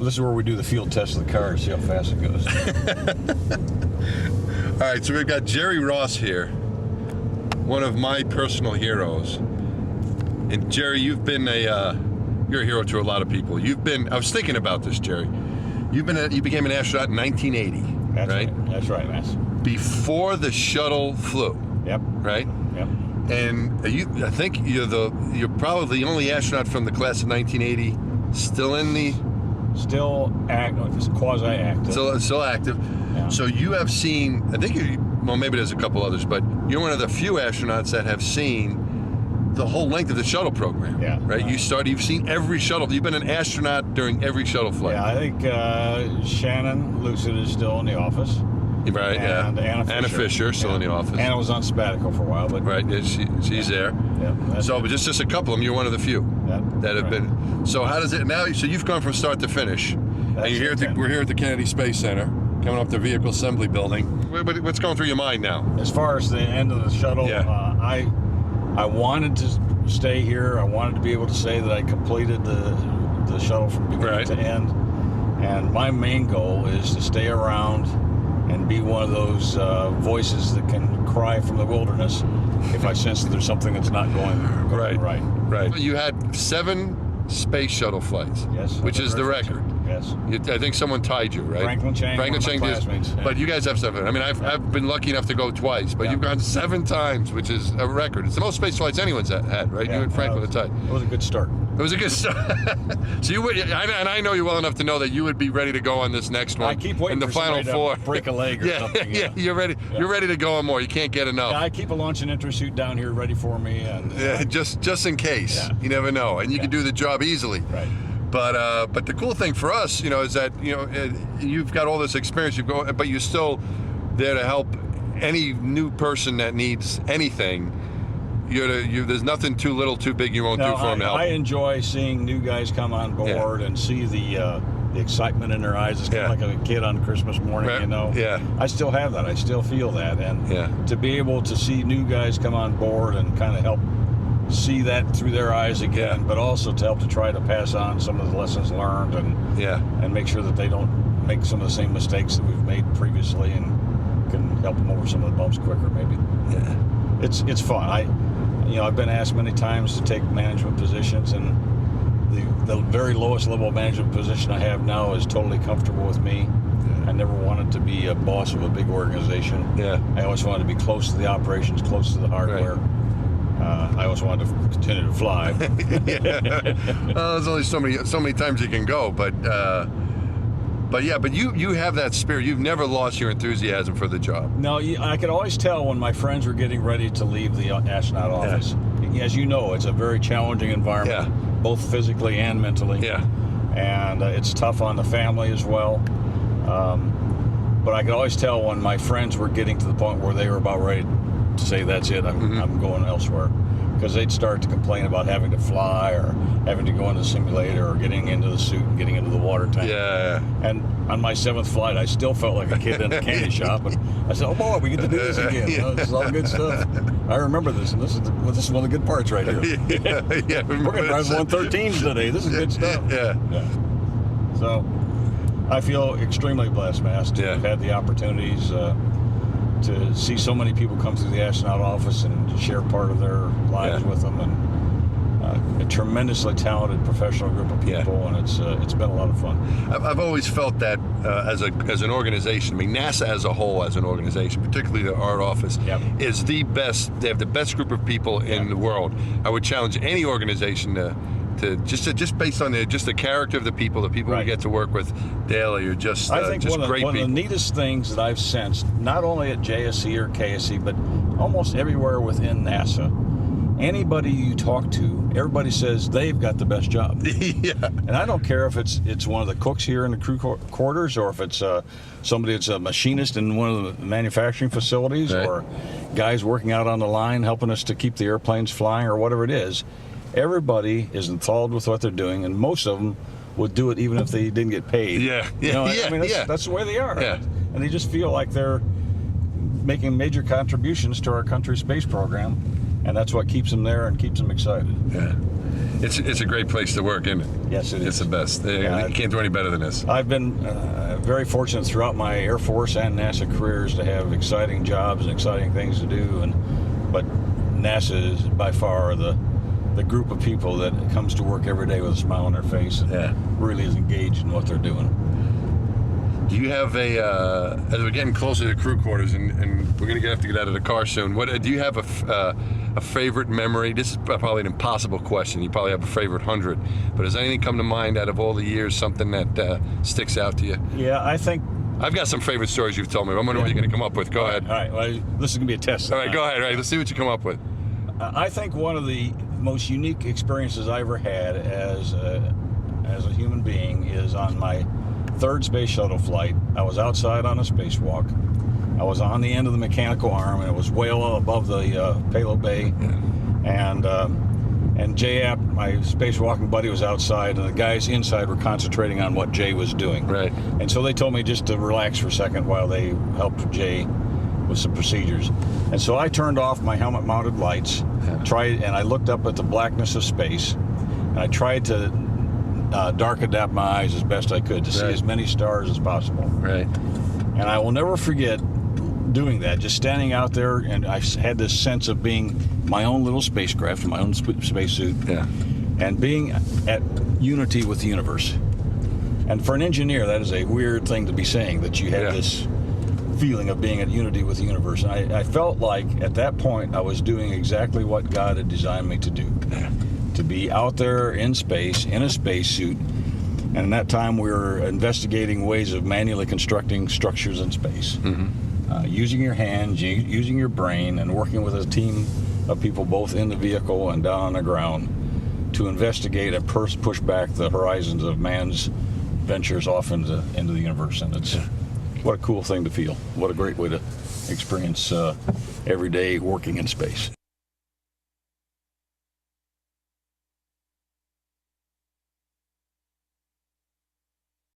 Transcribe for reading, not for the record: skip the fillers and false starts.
This is where we do the field test of the car to see how fast it goes. All right, so we've got Jerry Ross here, one of my personal heroes. And Jerry, you've been you're a hero to a lot of people. I was thinking about this, Jerry. You became an astronaut in 1980, That's right? That's right, Mass. Before the shuttle flew. Yep. Right? Yep. And I think you're probably the only astronaut from the class of 1980 still in the... Still active, quasi-active. Still active. Yeah. So you have seen, I think well, maybe there's a couple others, but you're one of the few astronauts that have seen the whole length of the shuttle program. Yeah. Right? You've seen every shuttle. You've been an astronaut during every shuttle flight. Yeah, I think Shannon Lucid is still in the office. Right, and yeah. Anna Fisher still in the office. Anna was on sabbatical for a while, but... Right, she's there. Yeah, so just a couple of them, you're one of the few that have been. So how does it now? So you've gone from start to finish, and we're here at the Kennedy Space Center, coming up the Vehicle Assembly Building. What's going through your mind now? As far as the end of the shuttle, I wanted to stay here. I wanted to be able to say that I completed the shuttle from beginning to end. And my main goal is to stay around and be one of those voices that can cry from the wilderness if I sense that there's something that's not going right. Right. You had 7 space shuttle flights. Yes. Which is the record. Yes. I think someone tied you, right? Franklin Chang, one of my classmates. Yeah. But you guys have 7. I mean, I've been lucky enough to go twice, but you've gone 7 times, which is a record. It's the most space flights anyone's had, right? Yeah, You and Franklin are tied. It was a good start. It was a good start. So you would, and I know you well enough to know that you would be ready to go on this next one. I keep waiting in the for final 4. To break a leg or something. Yeah, you're ready. Yeah. You're ready to go on more. You can't get enough. Yeah, I keep a launch and entry suit down here ready for me, and just in case. Yeah. You never know, and you can do the job easily. Right. But the cool thing for us, is that you've got all this experience. But you're still there to help any new person that needs anything. There's nothing too little, too big you won't do for them to help. I enjoy seeing new guys come on board and see the excitement in their eyes. It's kind of like a kid on Christmas morning, Yeah. I still have that. I still feel that, and to be able to see new guys come on board and kind of help see that through their eyes again, but also to help to try to pass on some of the lessons learned and make sure that they don't make some of the same mistakes that we've made previously, and can help them over some of the bumps quicker, maybe. Yeah. It's fun. I've been asked many times to take management positions, and the very lowest level of management position I have now is totally comfortable with me. Yeah. I never wanted to be a boss of a big organization. Yeah. I always wanted to be close to the operations, close to the hardware. Right. I always wanted to continue to fly. Well, there's only so many times you can go, but you have that spirit. You've never lost your enthusiasm for the job. No, I could always tell when my friends were getting ready to leave the astronaut office. Yeah. As you know, it's a very challenging environment, both physically and mentally. Yeah. And it's tough on the family as well. But I could always tell when my friends were getting to the point where they were about ready to say, that's it, I'm going elsewhere. Because they'd start to complain about having to fly or having to go into the simulator or getting into the suit and getting into the water tank. Yeah. And on my 7th flight, I still felt like a kid in a candy shop. And I said, oh boy, we get to do this again. This is all good stuff. I remember this, and this is one of the good parts right here. Yeah. We're going to drive 113s today. This is good stuff. Yeah. So I feel extremely blessed, Mass, to have had the opportunities to see so many people come through the astronaut office and share part of their lives with them, and a tremendously talented professional group of people, and it's been a lot of fun. I've always felt that as an organization, I mean NASA as a whole, as an organization, particularly our office, is the best. They have the best group of people in the world. I would challenge any organization to just based on the character of the people we get to work with daily, are just I think just one great of the neatest things that I've sensed, not only at JSC or KSC, but almost everywhere within NASA, anybody you talk to, everybody says they've got the best job. And I don't care if it's one of the cooks here in the crew quarters, or if it's somebody that's a machinist in one of the manufacturing facilities, or guys working out on the line helping us to keep the airplanes flying, or whatever it is. Everybody is enthralled with what they're doing, and most of them would do it even if they didn't get paid. I mean, that's the way they are. And they just feel like they're making major contributions to our country's space program. And that's what keeps them there and keeps them excited. Yeah. It's a great place to work, isn't it? Yes, it is. It's the best. You can't do any better than this. I've been very fortunate throughout my Air Force and NASA careers to have exciting jobs and exciting things to do. But NASA is by far the group of people that comes to work every day with a smile on their face and really is engaged in what they're doing. Do you have as we're getting closer to crew quarters and we're going to have to get out of the car soon, do you have a favorite memory? This is probably an impossible question. You probably have a favorite 100, but has anything come to mind out of all the years, something that sticks out to you? Yeah, I think I've got some favorite stories you've told me. I'm wondering what you're going to come up with. Go ahead. All right, well, this is going to be a test. All right, go ahead. All right, let's see what you come up with. I think one of the most unique experiences I ever had as a human being is on my third space shuttle flight. I was outside on a spacewalk. I was on the end of the mechanical arm, and it was way above the payload bay. And Jay App, my spacewalking buddy, was outside, and the guys inside were concentrating on what Jay was doing. Right. And so they told me just to relax for a second while they helped Jay with some procedures. And so I turned off my helmet-mounted lights, and I looked up at the blackness of space, and I tried to dark adapt my eyes as best I could to see as many stars as possible. Right. And I will never forget doing that, just standing out there, and I had this sense of being my own little spacecraft, my own spacesuit, and being at unity with the universe. And for an engineer, that is a weird thing to be saying, that you have this feeling of being at unity with the universe. And I felt like at that point I was doing exactly what God had designed me to do. To be out there in space, in a spacesuit. And in that time we were investigating ways of manually constructing structures in space. Using your hands, using your brain, and working with a team of people both in the vehicle and down on the ground to investigate and push back the horizons of man's ventures off into the universe. And it's what a cool thing to feel. What a great way to experience every day working in space.